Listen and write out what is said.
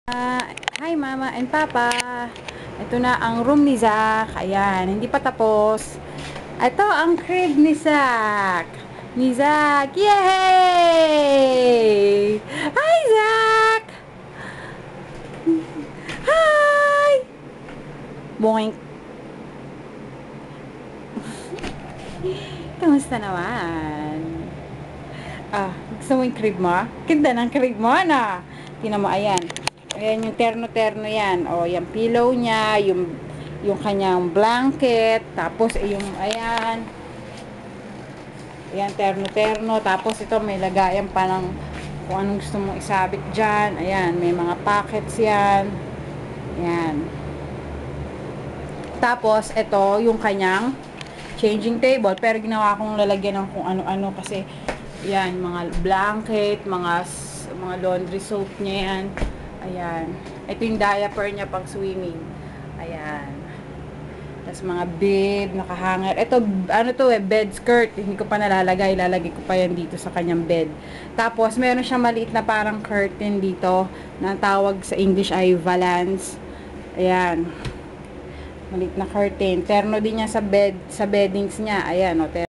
Hi Mama and Papa. Ito na ang room ni Zach. Ayan, hindi pa tapos. Ito ang crib ni Zach. Ni Zach. Yay! Hi Zach! Hi! Boink. Kamusta naman? Gusto mo yung crib mo? Ganda ng crib mo, na. Tingnan mo, ayan. Ayan yung terno-terno yan. O, yung pillow niya, yung kanyang blanket, tapos yung, ayan. Ayan, terno-terno. Tapos ito, may lagayan pa ng kung anong gusto mong isabit dyan. Ayan, may mga pockets yan. Ayan. Tapos, ito, yung kanyang changing table. Pero ginawa kong lalagyan ng kung ano-ano kasi, yan, mga blanket, mga laundry soap niya yan. Ayan. Ito yung diaper niya pag swimming. Ayan. Tapos mga bib, nakahanger. Ito, ano to bed skirt. Hindi ko pa nalalagay. Ilalagay ko pa yan dito sa kanyang bed. Tapos, meron siyang maliit na parang curtain dito. Na tawag sa English ay valance. Ayan. Maliit na curtain. Terno din niya sa beddings niya. Ayan, o.